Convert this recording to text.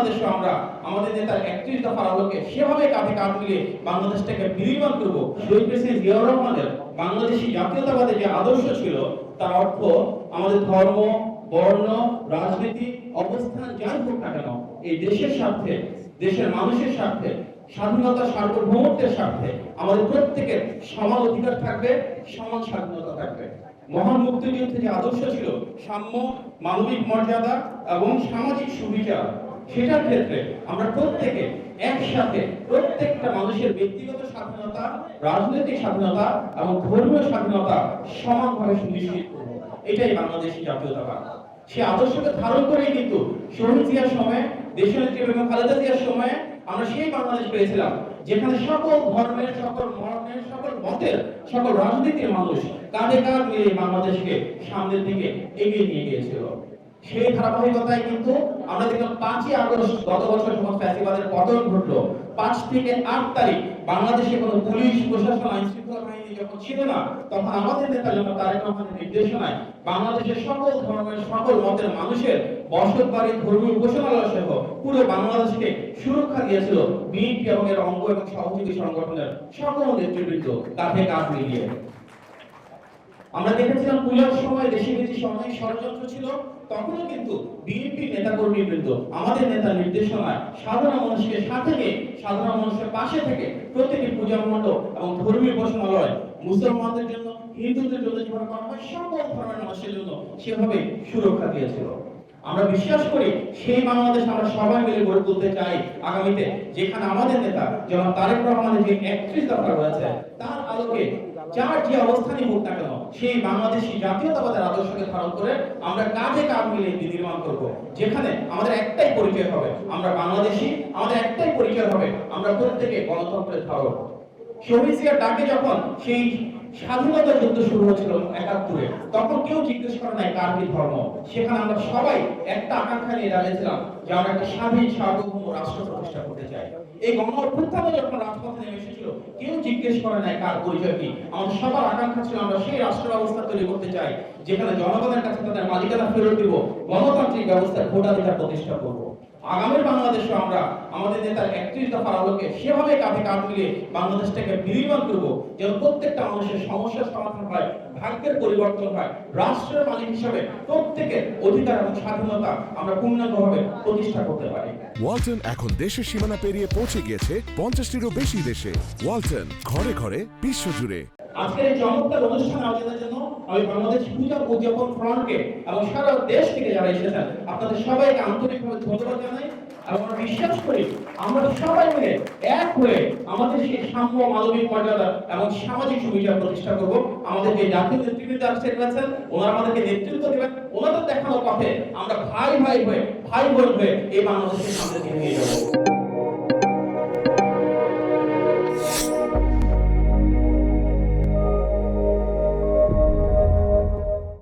বাংলাদেশে আমরা আমাদের নেতার ৩১ দফার আলোকে সেভাবে কাঁধে কাঁধ মিলিয়ে বাংলাদেশটাকে বিনির্মাণ করব। শহীদ প্রেসিডেন্ট জিয়াউর রহমানের বাংলাদেশি জাতীয়তাবাদের যে আদর্শ ছিল তার অর্থ আমাদের ধর্ম, বর্ণ, রাজনীতি, অবস্থান যাই হোক না কেন এই দেশের স্বার্থে, দেশের মানুষের স্বার্থে, স্বাধীনতা সার্বভৌমত্বের স্বার্থে আমাদের প্রত্যেকের সমান অধিকার থাকবে, সমান স্বাধীনতা থাকবে। মহান মুক্তিযুদ্ধে যে আদর্শ ছিল সাম্য, মানবিক মর্যাদা এবং সামাজিক সুবিচার, সেটার ক্ষেত্রে আমরা প্রত্যেকে একসাথে প্রত্যেকটা মানুষের ব্যক্তিগত স্বাধীনতা, রাজনৈতিক স্বাধীনতা এবং ধর্মীয় স্বাধীনতা সমানভাবে সুনিশ্চিত করব। এটাই বাংলাদেশী জাতীয়তাবাদ। সেই আদর্শকে ধারণ করেই কিন্তু শহীদ জিয়ার সময়, দেশনেত্রী বেগম খালেদা জিয়ার সময় আমরা সেই বাংলাদেশ পেয়েছিলাম যেখানে সকল ধর্মের, সকল বর্ণের, সকল মতের, সকল রাজনীতির মানুষ কাঁধে কাঁধ মিলিয়ে বাংলাদেশকে সামনের দিকে এগিয়ে নিয়ে গিয়েছিল। সেই ধারাবাহিকতায় কিন্তু আমরা দেখলাম ৫ই আগস্ট গত বছর যখন ফ্যাসিবাদের পতন ঘটলো, ৫ থেকে ৮ তারিখ বাংলাদেশে কোনো পুলিশ প্রশাসন, আইন শৃঙ্খলা বাহিনী যখন ছিল না, তখন আমাদের নেতা জনাব তারেক রহমানের নির্দেশনায় বাংলাদেশের সকল ধর্মের, সকল মতের মানুষের বসত বাড়ি, ধর্মীয় উপাসনালয় সহ পুরো বাংলাদেশকে সুরক্ষা দিয়েছিল বিএনপি এবং এর অঙ্গ এবং সহযোগী সংগঠনের সকল নেতৃবৃন্দ কাঁধে কাঁধ মিলিয়ে। আমরা দেখেছিলাম পূজার সময় দেশি বিদেশি অনেক ষড়যন্ত্র ছিল, তখনও কিন্তু বিএনপি নেতাকর্মীবৃন্দ আমাদের নেতার নির্দেশনায় সাধারণ মানুষকে সাথে নিয়ে, সাধারণ মানুষের পাশে থেকে প্রতিটি পূজা মণ্ডপ এবং ধর্মীয় উপাসনালয় মুসলমানদের জন্য, হিন্দুদের জন্য যেভাবে করা হয় সকল ধর্মের মানুষের জন্য সেভাবে সুরক্ষা দিয়েছিল। আমরা বিশ্বাস করি সেই বাংলাদেশ আমরা সবাই মিলে গড়ে তুলতে চাই আগামীতে, যেখানে আমাদের নেতা জনাব তারেক রহমানের যে ৩১ দফা রয়েছে তার আলোকে যার যে অবস্থানই হোক না কেন সেই বাংলাদেশী জাতীয়তাবাদের আদর্শকে ধারণ করে আমরা কাঁধে কাঁধ মিলিয়ে নির্মাণ করব, যেখানে আমাদের একটাই পরিচয় হবে আমরা বাংলাদেশী, আমাদের একটাই পরিচয় হবে আমরা প্রত্যেকে গণতন্ত্রের ধারক। শহীদ জিয়ার ডাকে যখন সেই স্বাধীনতা যুদ্ধ শুরু হয়েছিল ৭১-এ, তখন কেউ জিজ্ঞেস করে নাই কার কি ধর্ম। সেখানে আমরা সবাই একটা আকাঙ্ক্ষা নিয়ে দাঁড়িয়েছিলাম যে আমরা একটা স্বাধীন সার্বভৌম রাষ্ট্র প্রতিষ্ঠা করতে চাই। এই গণ অভ্যুত্থানে যখন রাজপথে নেমে এসেছিল কেউ জিজ্ঞেস করে নাই কার পরিচয় কি। আমাদের সবার আকাঙ্ক্ষা ছিল আমরা সেই রাষ্ট্র ব্যবস্থা তৈরি করতে চাই যেখানে জনগণের কাছে তাদের মালিকানা ফেরত দিব, গণতান্ত্রিক ব্যবস্থায় ভোটাধিকার প্রতিষ্ঠা করব। আগামীর বাংলাদেশে আমরা আমাদের নেতার ৩১ দফার আলোকে সেভাবে কাঁধে কাঁধ মিলিয়ে বাংলাদেশটাকে বিনির্মাণ করব যেন প্রত্যেকটা মানুষের সমস্যার সমাধান হয়, ভাগ্যের পরিবর্তন হয়, রাষ্ট্রের মালিক হিসেবে প্রত্যেকের অধিকার এবং স্বাধীনতা আমরা পূর্ণাঙ্গভাবে প্রতিষ্ঠা করতে পারি। ওয়ালটন এখন দেশের সীমানা পেরিয়ে পৌঁছে গিয়েছে ৫০টিরও বেশি দেশে। ওয়ালটন, ঘরে ঘরে, বিশ্বজুড়ে। আজকের এই চমৎকার অনুষ্ঠান আয়োজনের জন্য আমি বাংলাদেশ পূজা উদযাপন ফ্রন্টকে এবং সারা দেশ থেকে যারা এসেছেন আপনাদের সবাইকে আন্তরিকভাবে ধন্যবাদ জানাই। এবং আমরা বিশ্বাস করি আমরা সবাই মিলে এক হয়ে আমাদের সেই সাম্য, মানবিক মর্যাদা এবং সামাজিক সুবিচার প্রতিষ্ঠা করব। আমাদের যে জাতীয় নেতৃবৃন্দ আছেন ওনারা আমাদেরকে নেতৃত্ব দেবেন, ওনাদের দেখানো পথে আমরা ভাই ভাই হয়ে, ভাই বোন হয়ে এই বাংলাদেশের সামনে নিয়ে যাব।